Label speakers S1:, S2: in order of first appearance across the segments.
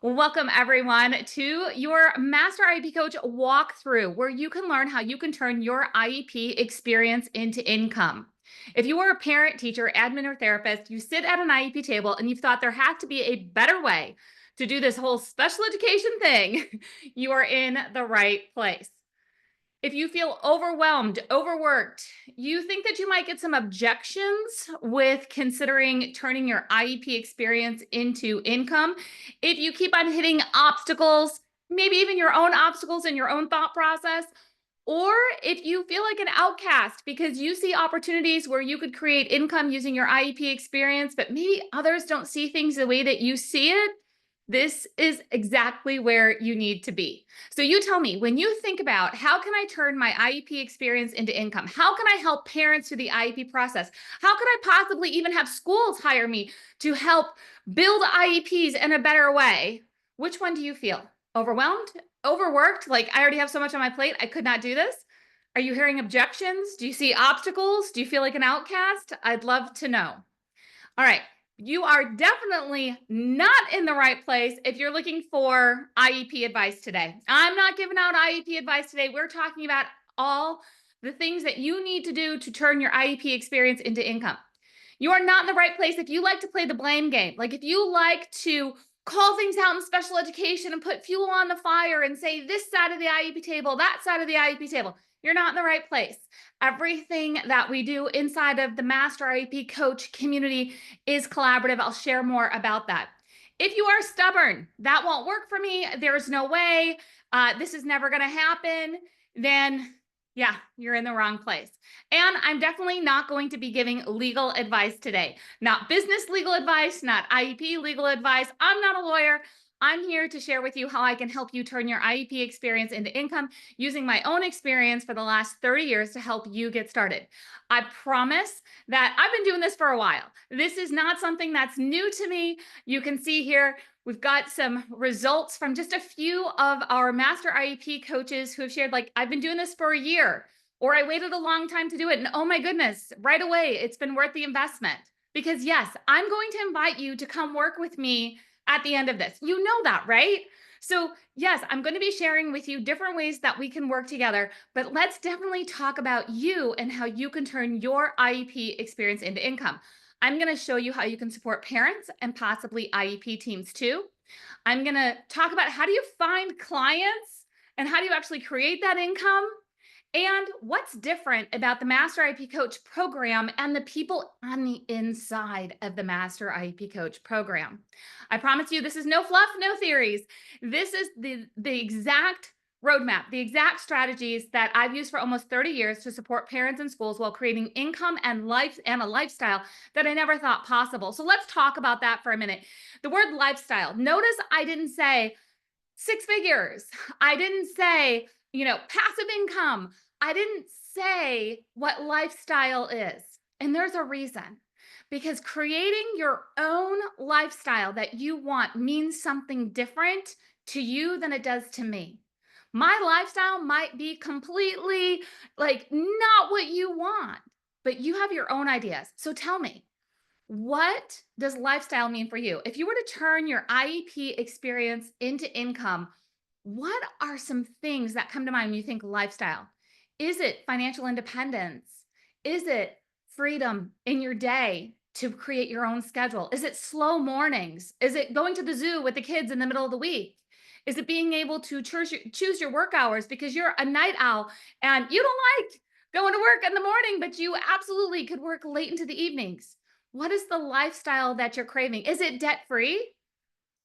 S1: Welcome everyone to your Master IEP Coach walkthrough, where you can learn how you can turn your IEP experience into income. If you are a parent, teacher, admin, or therapist, you sit at an IEP table and you've thought there has to be a better way to do this whole special education thing, you are in the right place. If you feel overwhelmed, overworked, you think that you might get some objections with considering turning your IEP experience into income, if you keep on hitting obstacles, maybe even your own obstacles in your own thought process, or if you feel like an outcast because you see opportunities where you could create income using your IEP experience, but maybe others don't see things the way that you see it, this is exactly where you need to be. So you tell me, when you think about how can I turn my IEP experience into income? How can I help parents through the IEP process? How could I possibly even have schools hire me to help build IEPs in a better way? Which one do you feel? Overwhelmed? Overworked? Like, I already have so much on my plate, I could not do this? Are you hearing objections? Do you see obstacles? Do you feel like an outcast? I'd love to know. All right. You are definitely not in the right place if you're looking for IEP advice today. I'm not giving out IEP advice today. We're talking about all the things that you need to do to turn your IEP experience into income. You are not in the right place if you like to play the blame game. Like, if you like to call things out in special education and put fuel on the fire and say this side of the IEP table, that side of the IEP table, you're not in the right place. Everything that we do inside of the Master IEP Coach community is collaborative. I'll share more about that. If you are stubborn, that won't work for me, there's no way, this is never going to happen, then yeah, you're in the wrong place. And I'm definitely not going to be giving legal advice today. Not business legal advice, not IEP legal advice. I'm not a lawyer. I'm here to share with you how I can help you turn your IEP experience into income using my own experience for the last 30 years to help you get started. I promise that I've been doing this for a while. This is not something that's new to me. You can see here, we've got some results from just a few of our Master IEP coaches who have shared, like, I've been doing this for a year, or I waited a long time to do it. And oh my goodness, right away, it's been worth the investment. Because yes, I'm going to invite you to come work with me at the end of this. You know that, right? So yes, I'm going to be sharing with you different ways that we can work together, but let's definitely talk about you and how you can turn your IEP experience into income. I'm going to show you how you can support parents and possibly IEP teams too. I'm going to talk about how do you find clients and how do you actually create that income, and what's different about the Master IEP Coach program and the people on the inside of the Master IEP Coach program. I promise you, this is no fluff, no theories. This is the exact roadmap, the exact strategies that I've used for almost 30 years to support parents and schools while creating income and life and a lifestyle that I never thought possible. So let's talk about that for a minute. The word lifestyle. Notice I didn't say six figures. I didn't say, passive income. I didn't say what lifestyle is. And there's a reason. Because creating your own lifestyle that you want means something different to you than it does to me. My lifestyle might be completely like not what you want, but you have your own ideas. So tell me, what does lifestyle mean for you? If you were to turn your IEP experience into income, what are some things that come to mind when you think lifestyle? Is it financial independence? Is it freedom in your day to create your own schedule? Is it slow mornings? Is it going to the zoo with the kids in the middle of the week? Is it being able to choose your work hours because you're a night owl and you don't like going to work in the morning, but you absolutely could work late into the evenings? What is the lifestyle that you're craving? Is it debt free?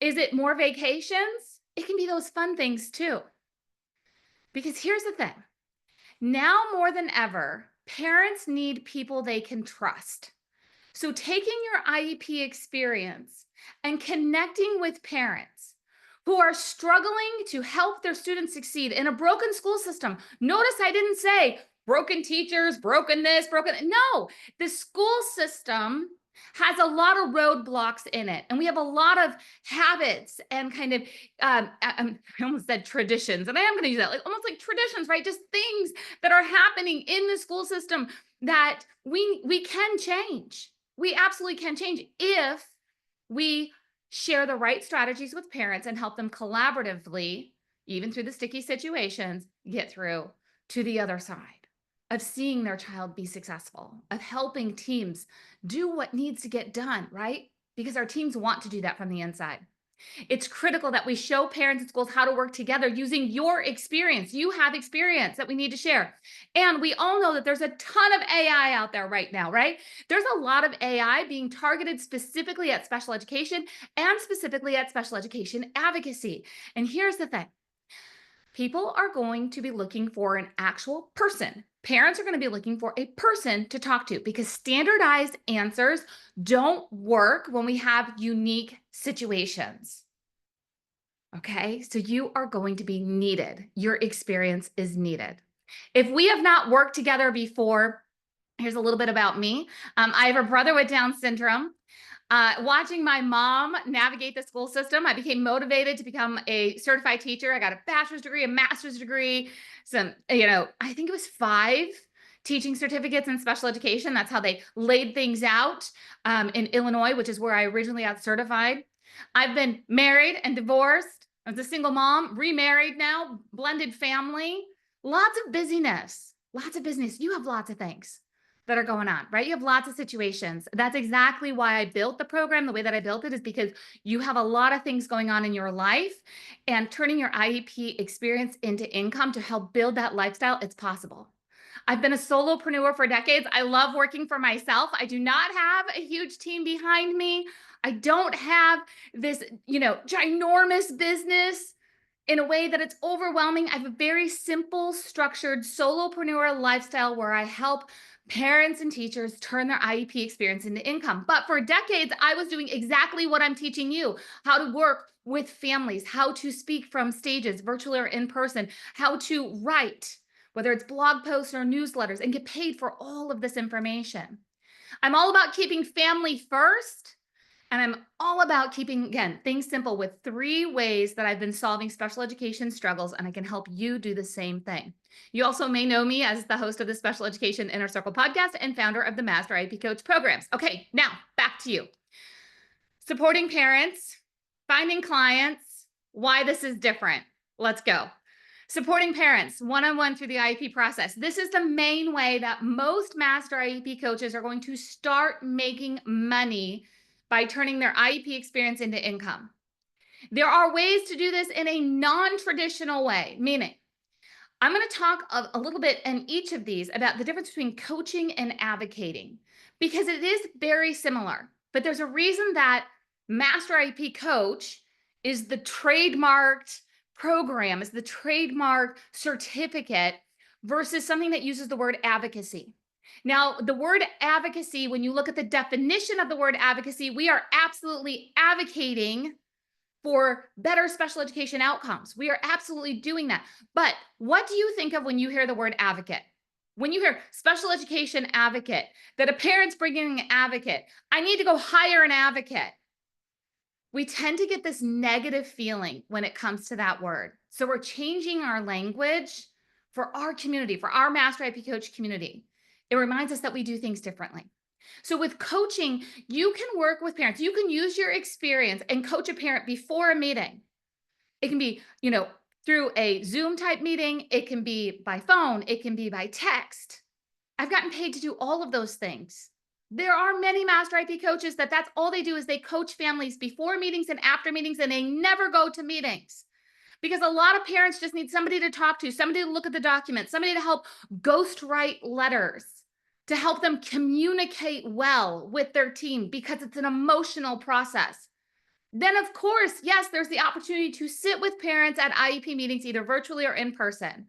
S1: Is it more vacations? It can be those fun things too. Because here's the thing. Now more than ever, parents need people they can trust. So taking your IEP experience and connecting with parents who are struggling to help their students succeed in a broken school system. Notice I didn't say broken teachers, broken this, broken. No, the school system has a lot of roadblocks in it. And we have a lot of habits and kind of, I almost said traditions, and I am going to use that, like almost like traditions, right? Just things that are happening in the school system that we can change. We absolutely can change if we share the right strategies with parents, and help them collaboratively, even through the sticky situations, get through to the other side of seeing their child be successful, of helping teams do what needs to get done, right? Because our teams want to do that from the inside. It's critical that we show parents and schools how to work together using your experience. You have experience that we need to share. And we all know that there's a ton of AI out there right now, right? There's a lot of AI being targeted specifically at special education and specifically at special education advocacy. And here's the thing. People are going to be looking for an actual person. Parents are going to be looking for a person to talk to because standardized answers don't work when we have unique situations. Okay, so you are going to be needed. Your experience is needed. If we have not worked together before, here's a little bit about me. I have a brother with Down syndrome. Watching my mom navigate the school system, I became motivated to become a certified teacher. I got a bachelor's degree, a master's degree, I think it was 5 teaching certificates in special education. That's how they laid things out in Illinois, which is where I originally got certified. I've been married and divorced. I was a single mom, remarried now, blended family, lots of busyness, lots of business. You have lots of things that are going on, right? You have lots of situations. That's exactly why I built the program the way that I built it, is because you have a lot of things going on in your life, and turning your IEP experience into income to help build that lifestyle, it's possible. I've been a solopreneur for decades. I love working for myself. I do not have a huge team behind me. I don't have this, ginormous business in a way that it's overwhelming. I have a very simple, structured solopreneur lifestyle where I help parents and teachers turn their IEP experience into income. But for decades, I was doing exactly what I'm teaching you: how to work with families, how to speak from stages, virtually or in person, how to write, whether it's blog posts or newsletters, and get paid for all of this information. I'm all about keeping family first. And I'm all about keeping, again, things simple with 3 ways that I've been solving special education struggles, and I can help you do the same thing. You also may know me as the host of the Special Education Inner Circle podcast and founder of the Master IEP Coach programs. Okay, now back to you. Supporting parents, finding clients, why this is different. Let's go. Supporting parents one-on-one through the IEP process. This is the main way that most Master IEP coaches are going to start making money, by turning their IEP experience into income. There are ways to do this in a non-traditional way, meaning I'm going to talk a little bit in each of these about the difference between coaching and advocating, because it is very similar. But there's a reason that Master IEP Coach is the trademarked program, is the trademark certificate, versus something that uses the word advocacy. Now, the word advocacy, when you look at the definition of the word advocacy, we are absolutely advocating for better special education outcomes. We are absolutely doing that. But what do you think of when you hear the word advocate? When you hear special education advocate, that a parent's bringing an advocate, I need to go hire an advocate. We tend to get this negative feeling when it comes to that word. So we're changing our language for our community, for our Master IEP Coach community. It reminds us that we do things differently. So with coaching, you can work with parents. You can use your experience and coach a parent before a meeting. It can be, through a Zoom type meeting. It can be by phone. It can be by text. I've gotten paid to do all of those things. There are many Master IEP coaches that's all they do, is they coach families before meetings and after meetings, and they never go to meetings. Because a lot of parents just need somebody to talk to, somebody to look at the documents, somebody to help ghostwrite letters, to help them communicate well with their team, because it's an emotional process. Then, of course, yes, there's the opportunity to sit with parents at IEP meetings, either virtually or in person.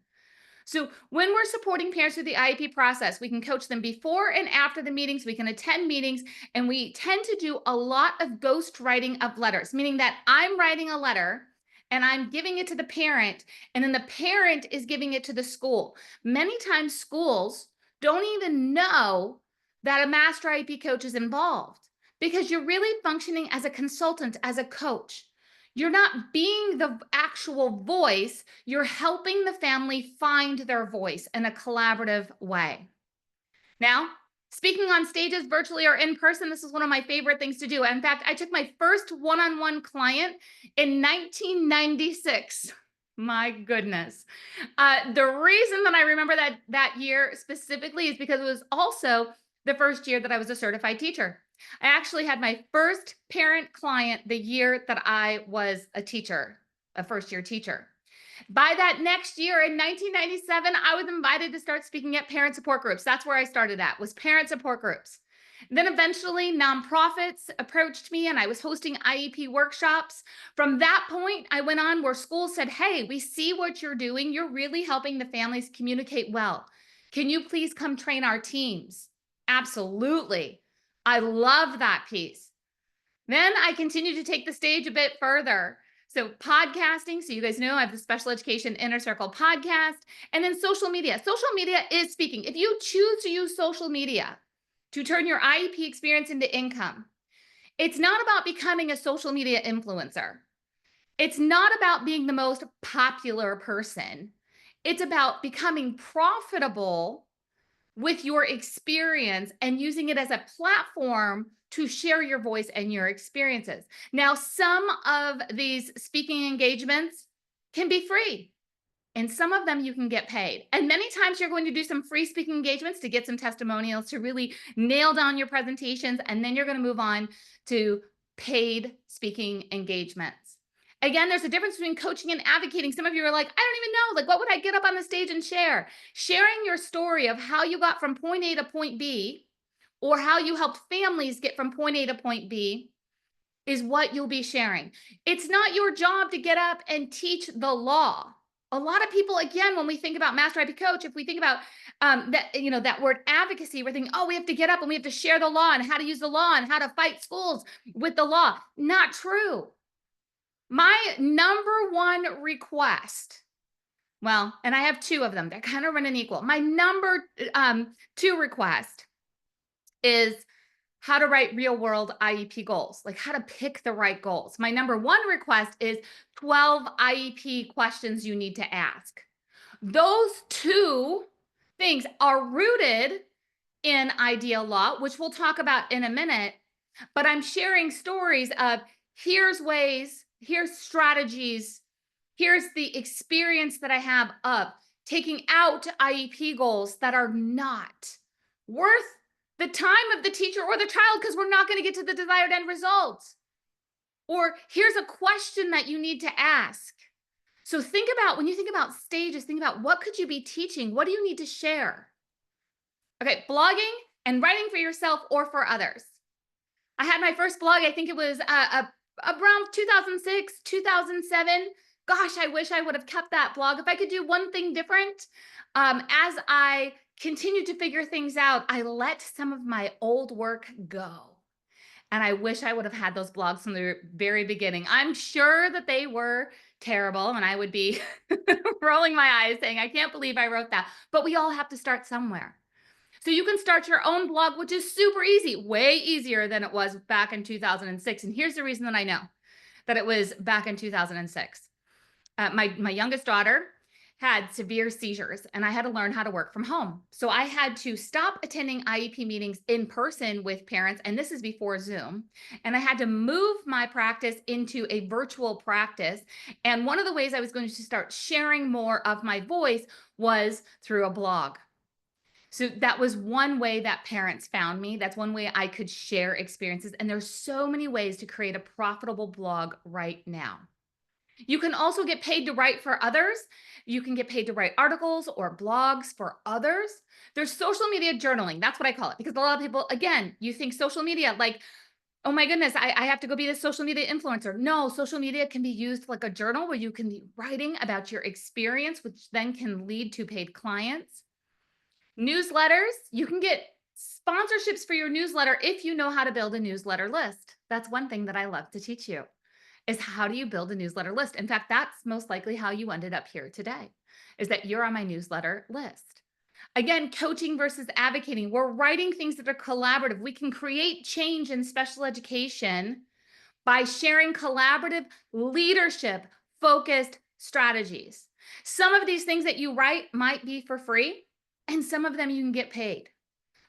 S1: So when we're supporting parents through the IEP process, we can coach them before and after the meetings. We can attend meetings, and we tend to do a lot of ghost writing of letters, meaning that I'm writing a letter and I'm giving it to the parent, and then the parent is giving it to the school. Many times schools don't even know that a Master IEP coach is involved, because you're really functioning as a consultant, as a coach. You're not being the actual voice. You're helping the family find their voice in a collaborative way. Now, Speaking on stages virtually or in person, this is one of my favorite things to do. In fact, I took my first one-on-one client in 1996. My goodness. The reason that I remember that year specifically is because it was also the first year that I was a certified teacher. I actually had my first parent client the year that I was a teacher, a first year teacher. By that next year in 1997, I was invited to start speaking at parent support groups. That's where I started at, was parent support groups. Then eventually nonprofits approached me and I was hosting IEP workshops. From that point, I went on where schools said, hey, we see what you're doing. You're really helping the families communicate well. Can you please come train our teams? Absolutely. I love that piece. Then I continued to take the stage a bit further. So podcasting, so you guys know I have the Special Education Inner Circle podcast, and then social media. Social media is speaking. If you choose to use social media to turn your IEP experience into income, it's not about becoming a social media influencer. It's not about being the most popular person. It's about becoming profitable with your experience and using it as a platform to share your voice and your experiences. Now, some of these speaking engagements can be free, and some of them you can get paid. And many times you're going to do some free speaking engagements to get some testimonials to really nail down your presentations, and then you're going to move on to paid speaking engagements. Again, there's a difference between coaching and advocating. Some of you are like, I don't even know, like, what would I get up on the stage and share? Sharing your story of how you got from point A to point B, or how you helped families get from point A to point B, is what you'll be sharing. It's not your job to get up and teach the law. A lot of people, again, when we think about Master IEP Coach, if we think about that word advocacy, we're thinking, oh, we have to get up and we have to share the law and how to use the law and how to fight schools with the law. Not true. My number one request, well, and I have two of them, they're kind of running equal. My number two request is how to write real world IEP goals, like how to pick the right goals. My number one request is 12 IEP questions you need to ask. Those two things are rooted in ideal law, which we'll talk about in a minute, but I'm sharing stories of here's ways, here's strategies, here's the experience that I have of taking out IEP goals that are not worth the time of the teacher or the child because we're not going to get to the desired end result. Or here's a question that you need to ask. So think about, when you think about stages, think about what could you be teaching? What do you need to share? Okay, blogging and writing for yourself or for others. I had my first blog, I think it was around 2006, 2007. Gosh, I wish I would have kept that blog. If I could do one thing different, as I continued to figure things out, I let some of my old work go. And I wish I would have had those blogs from the very beginning. I'm sure that they were terrible and I would be rolling my eyes saying, I can't believe I wrote that. But we all have to start somewhere. So you can start your own blog, which is super easy, way easier than it was back in 2006. And here's the reason that I know that it was back in 2006. My youngest daughter had severe seizures and I had to learn how to work from home. So I had to stop attending IEP meetings in person with parents, and this is before Zoom, and I had to move my practice into a virtual practice. And one of the ways I was going to start sharing more of my voice was through a blog. So that was one way that parents found me. That's one way I could share experiences. And there's so many ways to create a profitable blog right now. You can also get paid to write for others. You can get paid to write articles or blogs for others. There's social media journaling. That's what I call it, because a lot of people, again, you think social media like, oh my goodness, I have to go be this social media influencer. No, social media can be used like a journal where you can be writing about your experience, which then can lead to paid clients. Newsletters, you can get sponsorships for your newsletter if you know how to build a newsletter list. That's one thing that I love to teach you, is how do you build a newsletter list? In fact, that's most likely how you ended up here today, is that you're on my newsletter list. Again, coaching versus advocating. We're writing things that are collaborative. We can create change in special education by sharing collaborative leadership focused strategies. Some of these things that you write might be for free, and some of them you can get paid.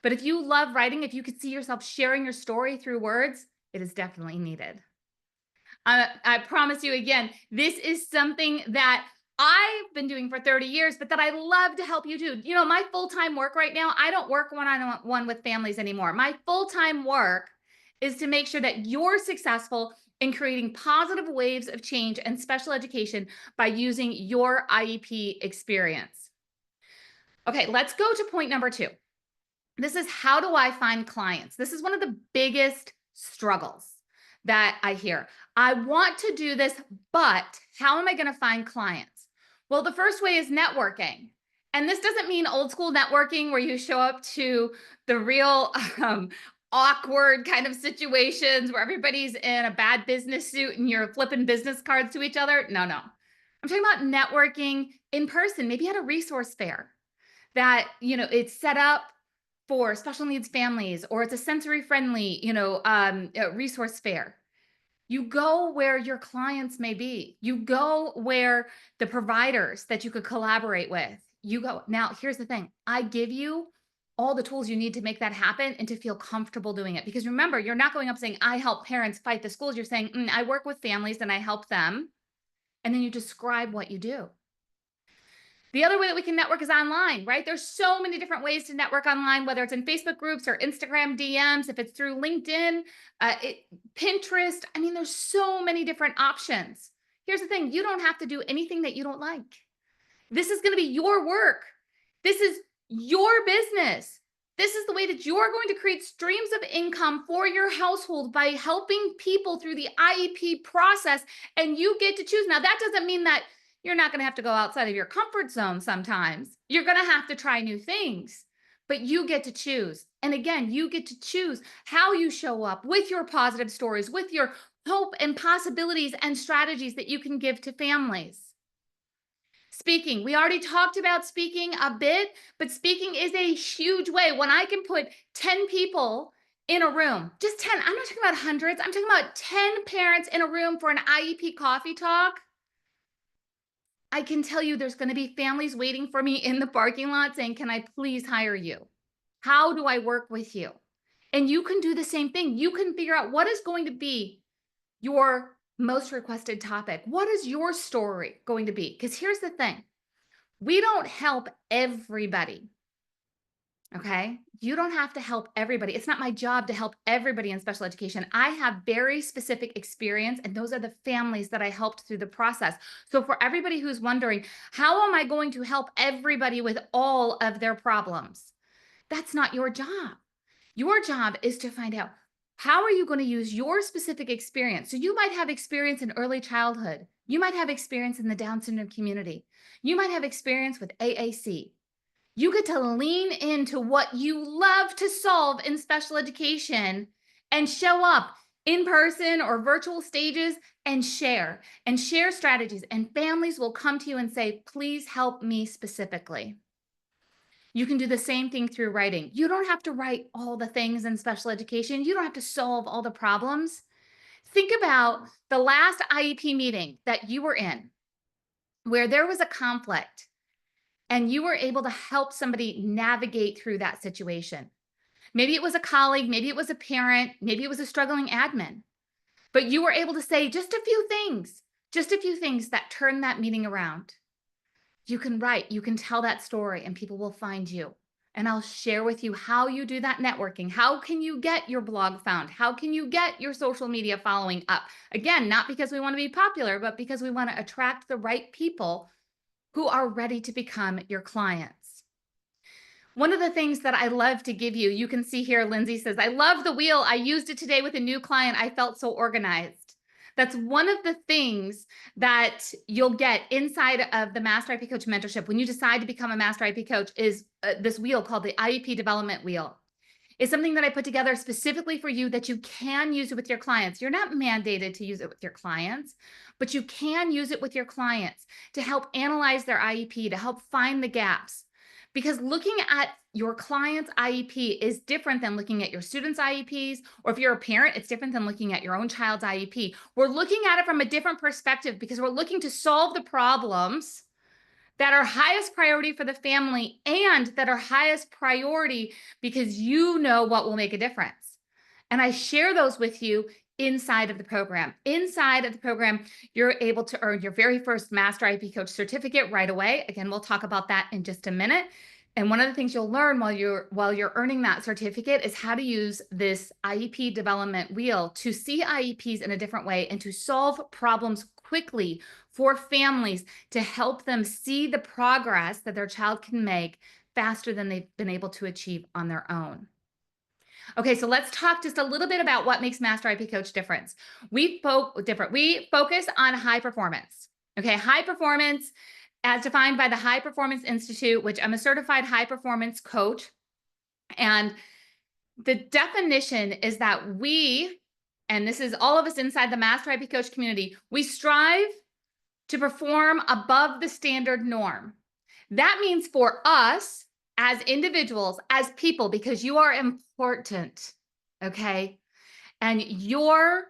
S1: But if you love writing, if you could see yourself sharing your story through words, it is definitely needed. I promise you again, this is something that I've been doing for 30 years, but that I love to help you do. My full-time work right now, I don't work one-on-one with families anymore. My full-time work is to make sure that you're successful in creating positive waves of change and special education by using your IEP experience. Okay, let's go to point number 2. This is, how do I find clients? This is one of the biggest struggles that I hear. I want to do this, but how am I going to find clients? Well, the first way is networking. And this doesn't mean old school networking where you show up to the real awkward kind of situations where everybody's in a bad business suit and you're flipping business cards to each other. No, no. I'm talking about networking in person, maybe at a resource fair that, it's set up for special needs families, or it's a sensory friendly, resource fair. You go where your clients may be. You go where the providers that you could collaborate with. You go. Now, here's the thing. I give you all the tools you need to make that happen and to feel comfortable doing it. Because remember, you're not going up saying, I help parents fight the schools. You're saying, I work with families and I help them. And then you describe what you do. The other way that we can network is online, right? There's so many different ways to network online, whether it's in Facebook groups or Instagram DMs, if it's through LinkedIn, Pinterest. I mean, there's so many different options. Here's the thing. You don't have to do anything that you don't like. This is going to be your work. This is your business. This is the way that you're going to create streams of income for your household by helping people through the IEP process, and you get to choose. Now, that doesn't mean that you're not going to have to go outside of your comfort zone sometimes. You're going to have to try new things, but you get to choose. And again, you get to choose how you show up with your positive stories, with your hope and possibilities and strategies that you can give to families. Speaking, we already talked about speaking a bit, but speaking is a huge way. When I can put 10 people in a room, just 10, I'm not talking about hundreds, I'm talking about 10 parents in a room for an IEP coffee talk. I can tell you there's going to be families waiting for me in the parking lot saying, can I please hire you? How do I work with you? And you can do the same thing. You can figure out what is going to be your most requested topic. What is your story going to be? Because here's the thing. We don't help everybody. Okay. You don't have to help everybody. It's not my job to help everybody in special education. I have very specific experience, and those are the families that I helped through the process. So for everybody who's wondering, how am I going to help everybody with all of their problems? That's not your job. Your job is to find out, how are you going to use your specific experience? So you might have experience in early childhood. You might have experience in the Down syndrome community. You might have experience with AAC. You get to lean into what you love to solve in special education and show up in person or virtual stages and share strategies. And families will come to you and say, please help me specifically. You can do the same thing through writing. You don't have to write all the things in special education. You don't have to solve all the problems. Think about the last IEP meeting that you were in where there was a conflict and you were able to help somebody navigate through that situation. Maybe it was a colleague, maybe it was a parent, maybe it was a struggling admin, but you were able to say just a few things that turned that meeting around. You can write, you can tell that story, and people will find you. And I'll share with you how you do that networking. How can you get your blog found? How can you get your social media following up? Again, not because we want to be popular, but because we want to attract the right people who are ready to become your clients. One of the things that I love to give you, you can see here, Lindsay says, I love the wheel. I used it today with a new client. I felt so organized. That's one of the things that you'll get inside of the Master IEP Coach mentorship when you decide to become a Master IEP Coach is this wheel called the IEP Development Wheel. It's something that I put together specifically for you that you can use it with your clients. You're not mandated to use it with your clients, but you can use it with your clients to help analyze their IEP, to help find the gaps. Because looking at your client's IEP is different than looking at your students' IEPs, or if you're a parent, it's different than looking at your own child's IEP. We're looking at it from a different perspective because we're looking to solve the problems that are highest priority for the family and that are highest priority because you know what will make a difference. And I share those with you inside of the program. Inside of the program, you're able to earn your very first Master IEP Coach certificate right away. Again, we'll talk about that in just a minute. And one of the things you'll learn while you're earning that certificate is how to use this IEP development wheel to see IEPs in a different way and to solve problems quickly for families to help them see the progress that their child can make faster than they've been able to achieve on their own. Okay, so let's talk just a little bit about what makes Master IEP Coach different. We focus on high performance. Okay, high performance as defined by the High Performance Institute, which I'm a certified high performance coach. And the definition is that we, and this is all of us inside the Master IEP Coach community, we strive to perform above the standard norm. That means for us as individuals, as people, because you are important, okay? And your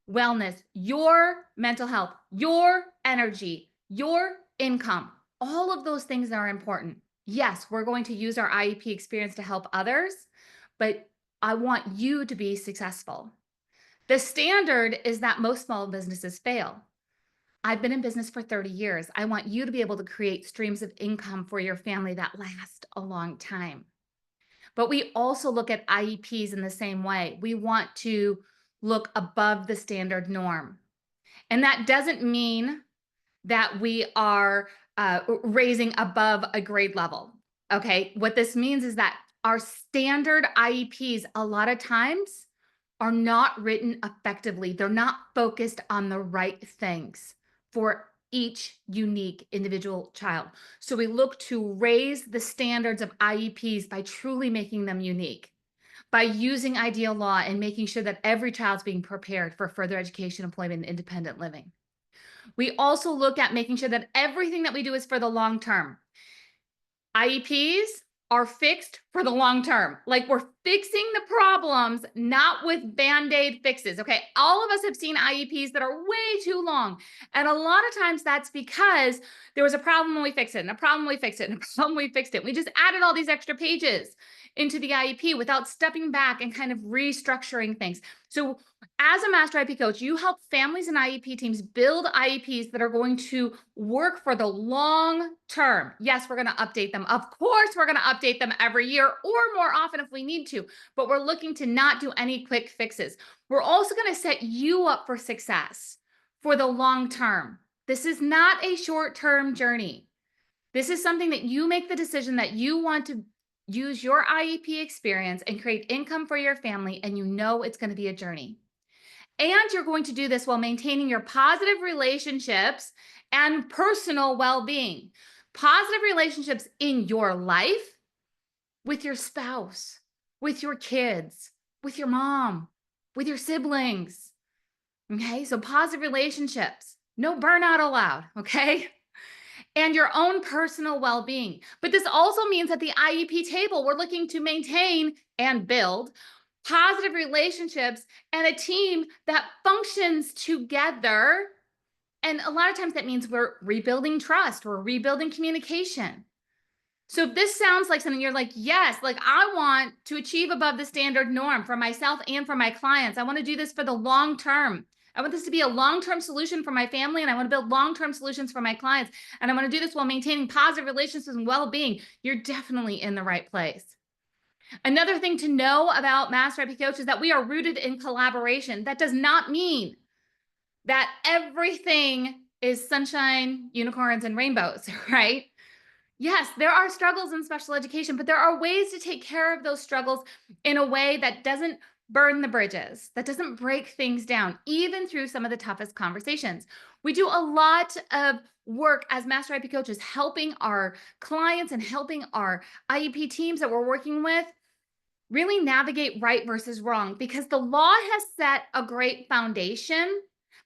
S1: wellness, your mental health, your energy, your income, all of those things are important. Yes, we're going to use our IEP experience to help others, but I want you to be successful. The standard is that most small businesses fail. I've been in business for 30 years. I want you to be able to create streams of income for your family that last a long time. But we also look at IEPs in the same way. We want to look above the standard norm. And that doesn't mean that we are raising above a grade level. Okay, what this means is that our standard IEPs a lot of times are not written effectively. They're not focused on the right things for each unique individual child. So we look to raise the standards of IEPs by truly making them unique, by using ideal law and making sure that every child's being prepared for further education, employment, and independent living. We also look at making sure that everything that we do is for the long term. IEPs are fixed for the long term. Like we're fixing the problems, not with Band-Aid fixes. Okay. All of us have seen IEPs that are way too long. And a lot of times that's because there was a problem when we fixed it, and a problem when we fixed it, and a problem when we fixed it. We just added all these extra pages into the IEP without stepping back and kind of restructuring things. So as a Master IEP coach, you help families and IEP teams build IEPs that are going to work for the long term. Yes, we're going to update them. Of course, we're going to update them every year or more often if we need to, but we're looking to not do any quick fixes. We're also going to set you up for success for the long term. This is not a short-term journey. This is something that you make the decision that you want to use your IEP experience and create income for your family, and you know it's going to be a journey. And you're going to do this while maintaining your positive relationships and personal well-being. Positive relationships in your life, with your spouse, with your kids, with your mom, with your siblings. Okay, so positive relationships, no burnout allowed, okay? And your own personal well-being. But this also means at the IEP table, we're looking to maintain and build positive relationships and a team that functions together. And a lot of times that means we're rebuilding trust, we're rebuilding communication. So if this sounds like something you're like, yes, like I want to achieve above the standard norm for myself and for my clients. I want to do this for the long term. I want this to be a long-term solution for my family, and I want to build long-term solutions for my clients. And I want to do this while maintaining positive relationships and well-being. You're definitely in the right place. Another thing to know about Master IEP Coach is that we are rooted in collaboration. That does not mean that everything is sunshine, unicorns, and rainbows, right? Yes, there are struggles in special education, but there are ways to take care of those struggles in a way that doesn't burn the bridges, that doesn't break things down, even through some of the toughest conversations. We do a lot of work as Master IEP coaches, helping our clients and helping our IEP teams that we're working with really navigate right versus wrong, because the law has set a great foundation,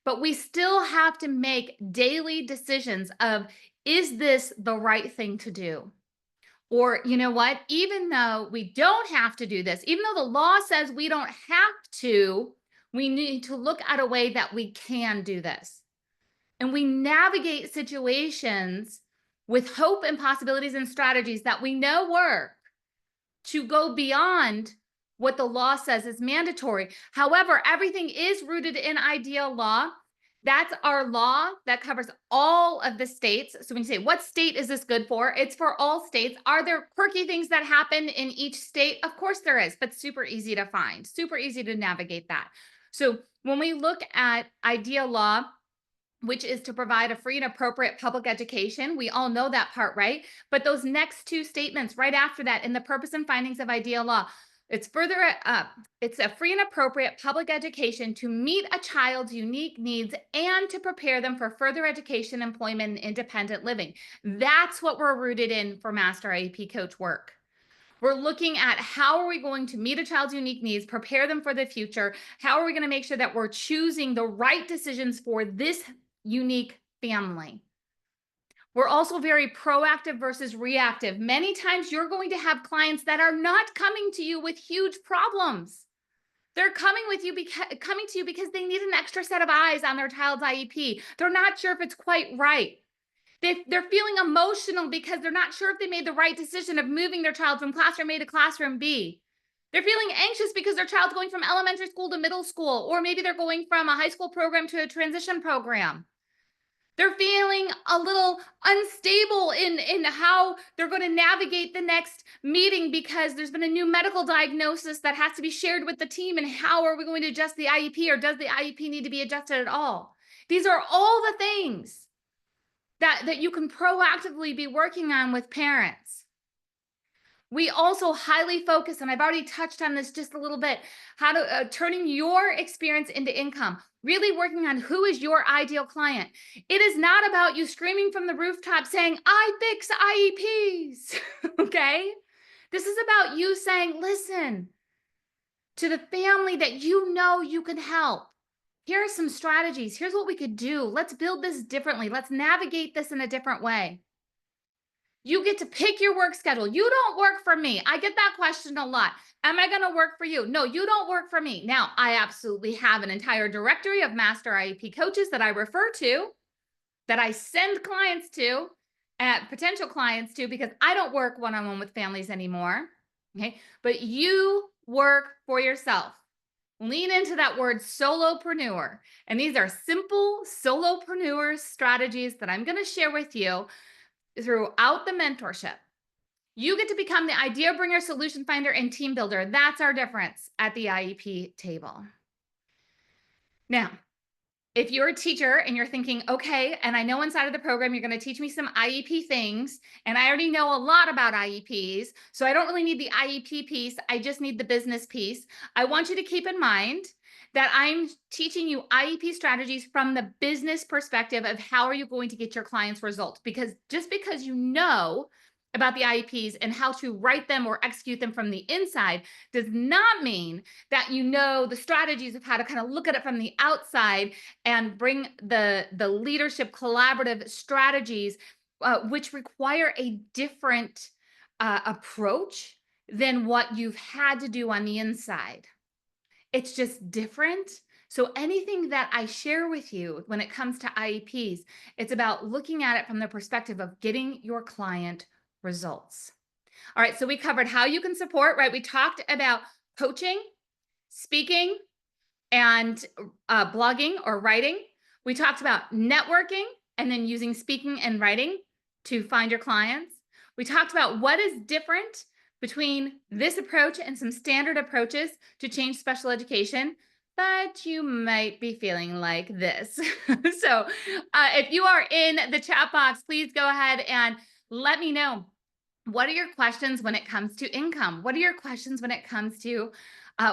S1: but we still have to make daily decisions of, is this the right thing to do? Or, you know what, even though we don't have to do this, even though the law says we don't have to, we need to look at a way that we can do this. And we navigate situations with hope and possibilities and strategies that we know work to go beyond what the law says is mandatory. However, everything is rooted in ideal law. That's our law that covers all of the states. So when you say, what state is this good for? It's for all states. Are there quirky things that happen in each state? Of course there is, but super easy to find, super easy to navigate that. So when we look at ideal law, which is to provide a free and appropriate public education. We all know that part, right? But those next two statements right after that in the purpose and findings of ideal law, it's further up. It's a free and appropriate public education to meet a child's unique needs and to prepare them for further education, employment, and independent living. That's what we're rooted in for Master IEP Coach work. We're looking at how are we going to meet a child's unique needs, prepare them for the future? How are we going to make sure that we're choosing the right decisions for this unique family? We're also very proactive versus reactive. Many times you're going to have clients that are not coming to you with huge problems. They're coming to you because they need an extra set of eyes on their child's IEP. They're not sure if it's quite right. They're feeling emotional because they're not sure if they made the right decision of moving their child from classroom A to classroom B. They're feeling anxious because their child's going from elementary school to middle school, or maybe they're going from a high school program to a transition program. They're feeling a little unstable in how they're going to navigate the next meeting because there's been a new medical diagnosis that has to be shared with the team. And how are we going to adjust the IEP, or does the IEP need to be adjusted at all? These are all the things that you can proactively be working on with parents. We also highly focus, and I've already touched on this just a little bit, how to turning your experience into income, really working on who is your ideal client. It is not about you screaming from the rooftop saying, I fix IEPs, okay? This is about you saying, listen, to the family that you know you can help. Here are some strategies. Here's what we could do. Let's build this differently. Let's navigate this in a different way. You get to pick your work schedule. You don't work for me. I get that question a lot. Am I going to work for you? No, you don't work for me. Now, I absolutely have an entire directory of Master IEP coaches that I refer to, that I send clients to, potential clients to, because I don't work one-on-one with families anymore. Okay. But you work for yourself. Lean into that word solopreneur. And these are simple solopreneur strategies that I'm going to share with you throughout the mentorship. You get to become the idea bringer, solution finder, and team builder. That's our difference at the IEP table. Now, if you're a teacher and you're thinking, okay, and I know inside of the program, you're going to teach me some IEP things, and I already know a lot about IEPs, so I don't really need the IEP piece. I just need the business piece. I want you to keep in mind that I'm teaching you IEP strategies from the business perspective of how are you going to get your clients results. Because just because you know about the IEPs and how to write them or execute them from the inside does not mean that you know the strategies of how to kind of look at it from the outside and bring the leadership collaborative strategies, which require a different approach than what you've had to do on the inside. It's just different. So anything that I share with you when it comes to IEPs, it's about looking at it from the perspective of getting your client results. All right, so we covered how you can support, right? We talked about coaching, speaking, and blogging or writing. We talked about networking and then using speaking and writing to find your clients. We talked about what is different between this approach and some standard approaches to change special education, but you might be feeling like this. So if you are in the chat box, please go ahead and let me know. What are your questions when it comes to income? What are your questions when it comes to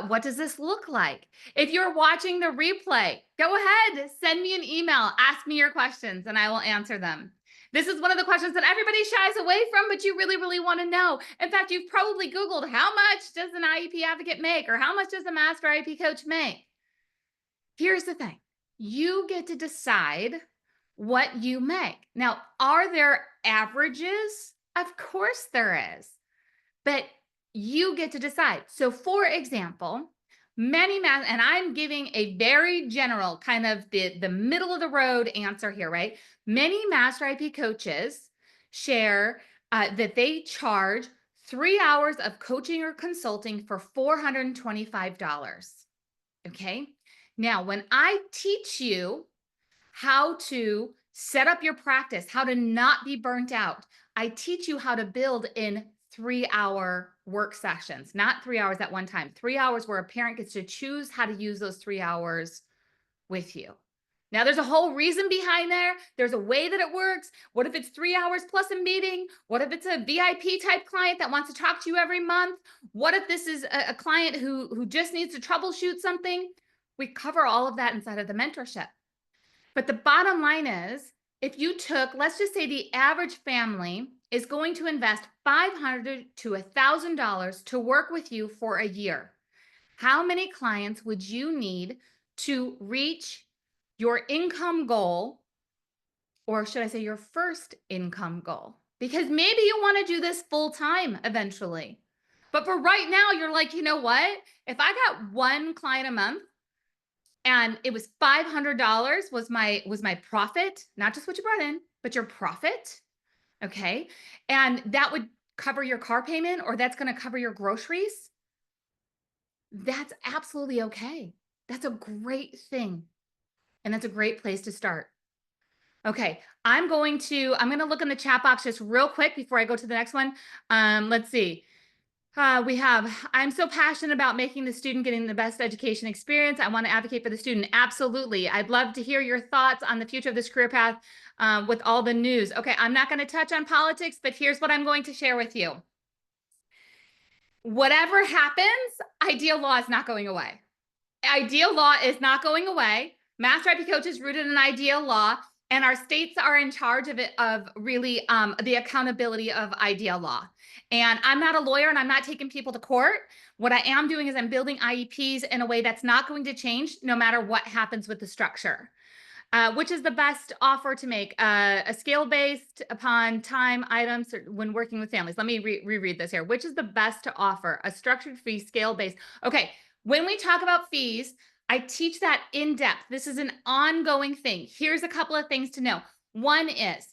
S1: what does this look like? If you're watching the replay, go ahead, send me an email, ask me your questions, and I will answer them. This is one of the questions that everybody shies away from, but you really, really want to know. In fact, you've probably Googled how much does an IEP advocate make, or how much does a Master IEP coach make? Here's the thing. You get to decide what you make. Now, are there averages? Of course there is, but you get to decide. So for example, and I'm giving a very general kind of the middle of the road answer here, right? Many Master IEP coaches share that they charge 3 hours of coaching or consulting for $425. Okay. Now, when I teach you how to set up your practice, how to not be burnt out, I teach you how to build in 3 hour work sessions, not 3 hours at one time, 3 hours where a parent gets to choose how to use those 3 hours with you. Now, there's a whole reason behind there. There's a way that it works. What if it's 3 hours plus a meeting? What if it's a VIP type client that wants to talk to you every month? What if this is a client who just needs to troubleshoot something? We cover all of that inside of the mentorship. But the bottom line is, if you took, let's just say the average family is going to invest $500 to $1,000 to work with you for a year. How many clients would you need to reach your income goal, or should I say your first income goal? Because maybe you want to do this full time eventually. But for right now, you're like, you know what? If I got one client a month and it was $500 was my profit, not just what you brought in, but your profit, okay? And that would cover your car payment, or that's going to cover your groceries. That's absolutely okay. That's a great thing. And that's a great place to start. Okay, I'm going to look in the chat box just real quick before I go to the next one. Let's see. I'm so passionate about making the student getting the best education experience. I want to advocate for the student. Absolutely. I'd love to hear your thoughts on the future of this career path with all the news. Okay, I'm not going to touch on politics, but here's what I'm going to share with you. Whatever happens, ideal law is not going away. Ideal law is not going away. Master IEP Coach is rooted in ideal law, and our states are in charge of it, of really the accountability of ideal law. And I'm not a lawyer, and I'm not taking people to court. What I am doing is I'm building IEPs in a way that's not going to change no matter what happens with the structure. Which is the best offer to make? A scale based upon time items when working with families. Let me reread this here. Which is the best to offer? A structured fee, scale based. Okay. When we talk about fees, I teach that in depth. This is an ongoing thing. Here's a couple of things to know. One is,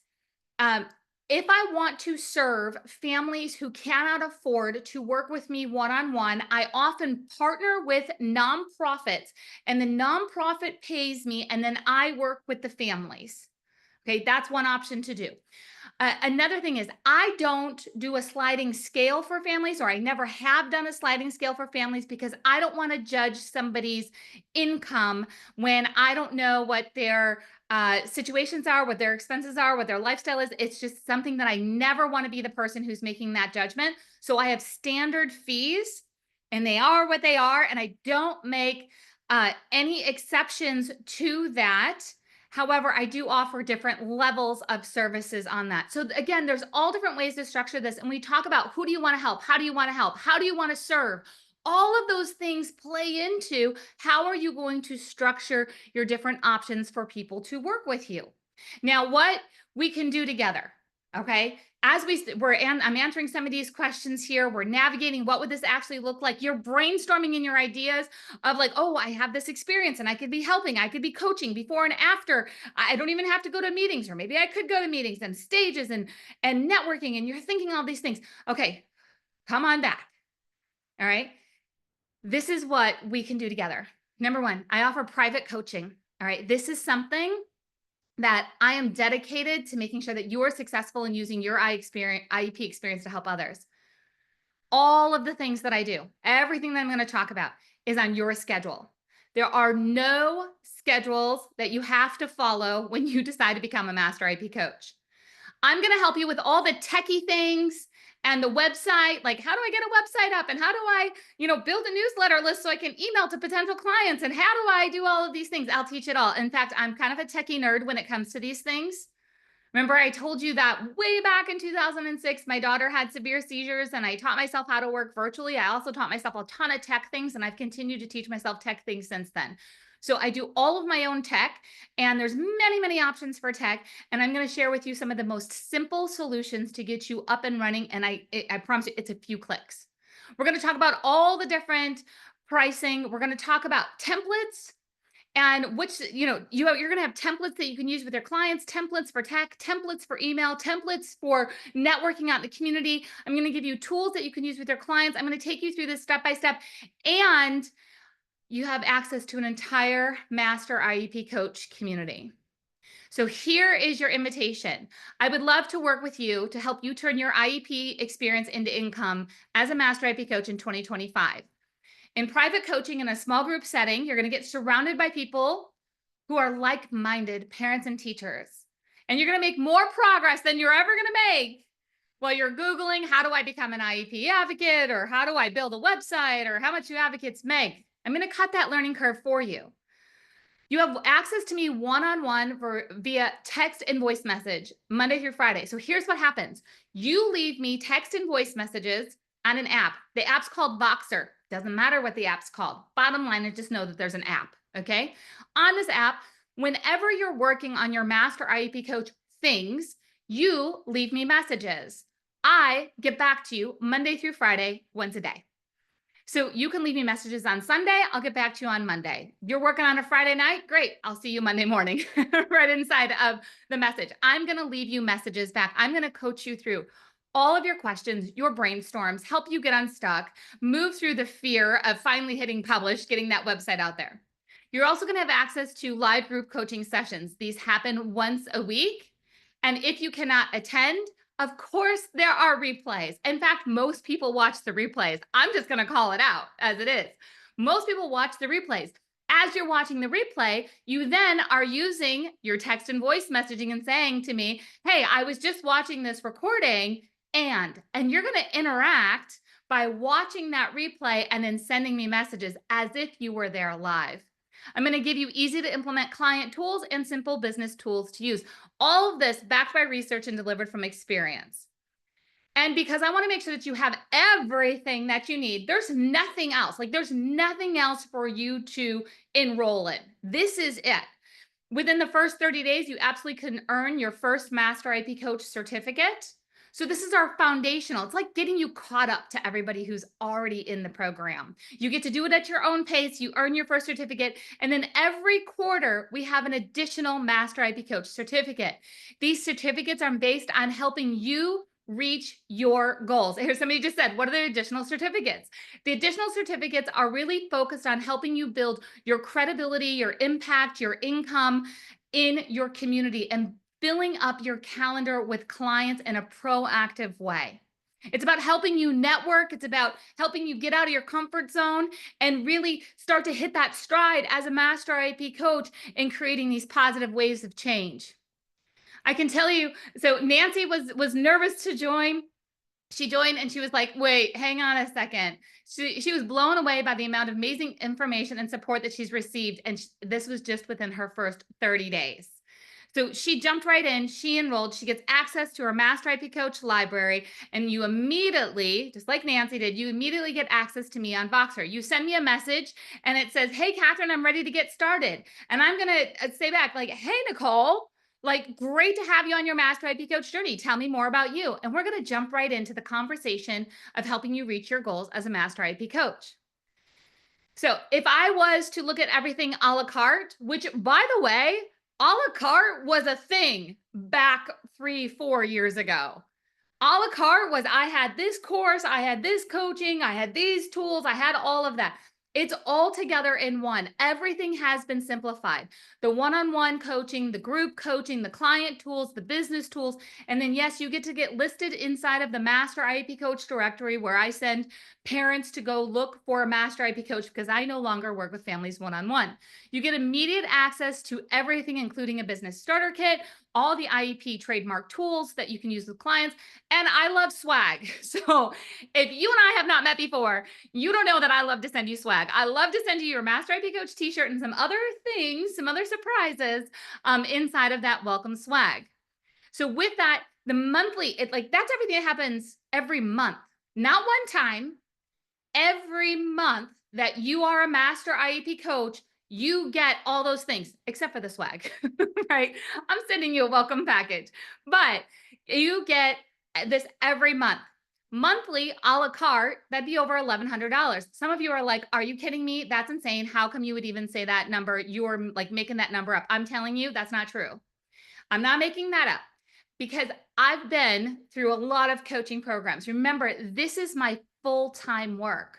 S1: if I want to serve families who cannot afford to work with me one-on-one, I often partner with nonprofits, and the nonprofit pays me, and then I work with the families. Okay, that's one option to do. Another thing is, I don't do a sliding scale for families, or I never have done a sliding scale for families, because I don't want to judge somebody's income when I don't know what their situations are, what their expenses are, what their lifestyle is. It's just something that I never want to be the person who's making that judgment. So I have standard fees, and they are what they are, and I don't make any exceptions to that. However, I do offer different levels of services on that. So again, there's all different ways to structure this. And we talk about, who do you want to help? How do you want to help? How do you want to serve? All of those things play into how are you going to structure your different options for people to work with you. Now, what we can do together, okay? I'm answering some of these questions here. We're navigating, what would this actually look like? You're brainstorming in your ideas of like, oh, I have this experience and I could be helping, I could be coaching before and after. I don't even have to go to meetings, or maybe I could go to meetings and stages and networking, and you're thinking all these things. Okay, come on back. All right. This is what we can do together. Number one, I offer private coaching. All right. This is something that I am dedicated to making sure that you are successful in using your IEP experience to help others. All of the things that I do, everything that I'm going to talk about, is on your schedule. There are no schedules that you have to follow when you decide to become a Master IEP Coach. I'm going to help you with all the techie things and the website, like how do I get a website up, and how do I, build a newsletter list so I can email to potential clients, and how do I do all of these things? I'll teach it all. In fact, I'm kind of a techie nerd when it comes to these things. Remember, I told you that way back in 2006, my daughter had severe seizures, and I taught myself how to work virtually. I also taught myself a ton of tech things, and I've continued to teach myself tech things since then. So I do all of my own tech, and there's many, many options for tech. And I'm going to share with you some of the most simple solutions to get you up and running. And I promise you, it's a few clicks. We're going to talk about all the different pricing. We're going to talk about templates and which, you're going to have templates that you can use with your clients, templates for tech, templates for email, templates for networking out in the community. I'm going to give you tools that you can use with your clients. I'm going to take you through this step by step. And you have access to an entire Master IEP Coach community. So here is your invitation. I would love to work with you to help you turn your IEP experience into income as a Master IEP Coach in 2025. In private coaching in a small group setting, you're going to get surrounded by people who are like-minded parents and teachers. And you're going to make more progress than you're ever going to make while you're Googling, how do I become an IEP advocate? Or how do I build a website? Or how much do advocates make? I'm going to cut that learning curve for you. You have access to me one-on-one via text and voice message Monday through Friday. So here's what happens. You leave me text and voice messages on an app. The app's called Voxer. Doesn't matter what the app's called. Bottom line is just know that there's an app, okay? On this app, whenever you're working on your Master IEP Coach things, you leave me messages. I get back to you Monday through Friday, once a day. So you can leave me messages on Sunday. I'll get back to you on Monday. You're working on a Friday night? Great. I'll see you Monday morning right inside of the message. I'm going to leave you messages back. I'm going to coach you through all of your questions, your brainstorms, help you get unstuck, move through the fear of finally hitting publish, getting that website out there. You're also going to have access to live group coaching sessions. These happen once a week. And if you cannot attend, of course, there are replays. In fact, most people watch the replays. I'm just going to call it out as it is. Most people watch the replays. As you're watching the replay, you then are using your text and voice messaging and saying to me, hey, I was just watching this recording, and you're going to interact by watching that replay and then sending me messages as if you were there live. I'm going to give you easy to implement client tools and simple business tools to use. All of this backed by research and delivered from experience. And because I want to make sure that you have everything that you need, there's nothing else. Like there's nothing else for you to enroll in. This is it. Within the first 30 days, you absolutely can earn your first Master IEP Coach certificate. So this is our foundational. It's like getting you caught up to everybody who's already in the program. You get to do it at your own pace. You earn your first certificate. And then every quarter, we have an additional Master IEP Coach certificate. These certificates are based on helping you reach your goals. Here's somebody just said, what are the additional certificates? The additional certificates are really focused on helping you build your credibility, your impact, your income in your community and filling up your calendar with clients in a proactive way. It's about helping you network. It's about helping you get out of your comfort zone and really start to hit that stride as a Master IEP Coach in creating these positive waves of change. I can tell you, so Nancy was nervous to join. She joined and she was like, wait, hang on a second. She was blown away by the amount of amazing information and support that she's received. And this was just within her first 30 days. So she jumped right in, she enrolled, she gets access to her Master IEP Coach library, and you immediately, just like Nancy did, you immediately get access to me on Voxer. You send me a message and it says, hey, Catherine, I'm ready to get started. And I'm going to say back like, hey, Nicole, like, great to have you on your Master IEP Coach journey. Tell me more about you. And we're going to jump right into the conversation of helping you reach your goals as a Master IEP Coach. So if I was to look at everything a la carte, which by the way, a la carte was a thing back 3-4 years ago. A la carte was I had this course, I had this coaching, I had these tools, I had all of that. It's all together in one. Everything has been simplified. The one-on-one coaching, the group coaching, the client tools, the business tools. And then yes, you get to get listed inside of the Master IEP Coach directory where I send parents to go look for a Master IEP Coach because I no longer work with families one-on-one. You get immediate access to everything, including a business starter kit, all the IEP trademark tools that you can use with clients. And I love swag. So if you and I have not met before, you don't know that I love to send you swag. I love to send you your Master IEP Coach t-shirt and some other things, some other surprises inside of that welcome swag. So with that, the monthly, that's everything that happens every month, not one time, every month that you are a Master IEP Coach, you get all those things except for the swag, right? I'm sending you a welcome package, but you get this every month. Monthly, a la carte, that'd be over $1,100. Some of you are like, are you kidding me? That's insane. How come you would even say that number? You're like making that number up. I'm telling you, that's not true. I'm not making that up because I've been through a lot of coaching programs. Remember, this is my full-time work.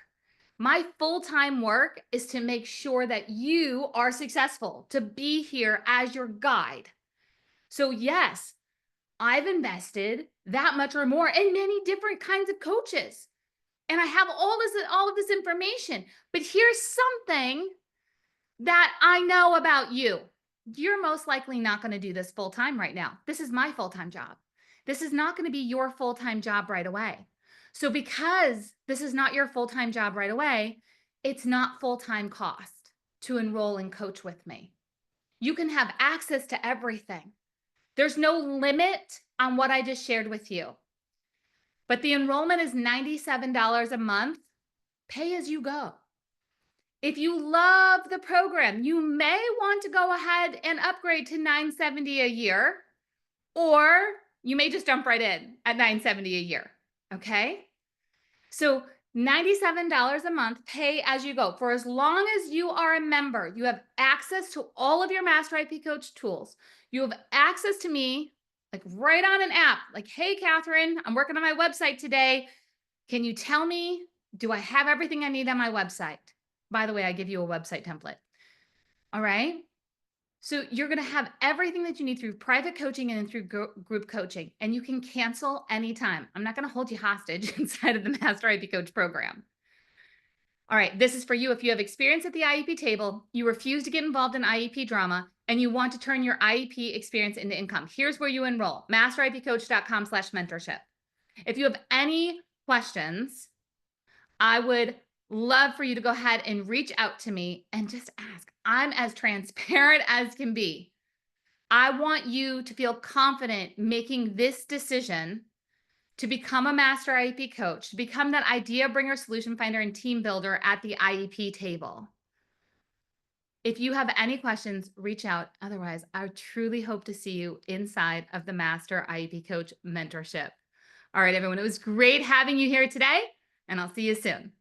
S1: My full-time work is to make sure that you are successful, to be here as your guide. So yes, I've invested that much or more in many different kinds of coaches. And I have all of this information. But here's something that I know about you. You're most likely not going to do this full time right now. This is my full-time job. This is not going to be your full-time job right away. So because this is not your full-time job right away, it's not full-time cost to enroll and coach with me. You can have access to everything. There's no limit on what I just shared with you. But the enrollment is $97 a month, pay as you go. If you love the program, you may want to go ahead and upgrade to $970 a year, or you may just jump right in at $970 a year, okay? So $97 a month, pay as you go. For as long as you are a member, you have access to all of your Master IEP Coach tools. You have access to me, like right on an app, like, hey, Catherine, I'm working on my website today. Can you tell me, do I have everything I need on my website? By the way, I give you a website template. All right. So you're going to have everything that you need through private coaching and through group coaching, and you can cancel anytime. I'm not going to hold you hostage inside of the Master IEP Coach program. All right, this is for you if you have experience at the IEP table, you refuse to get involved in IEP drama, and you want to turn your IEP experience into income. Here's where you enroll, masteriepcoach.com/mentorship. If you have any questions, I would love for you to go ahead and reach out to me and just ask. I'm as transparent as can be. I want you to feel confident making this decision to become a Master IEP coach, to become that idea bringer, solution finder, and team builder at the IEP table. If you have any questions, reach out. Otherwise, I truly hope to see you inside of the Master IEP Coach mentorship. All right, everyone, it was great having you here today, and I'll see you soon.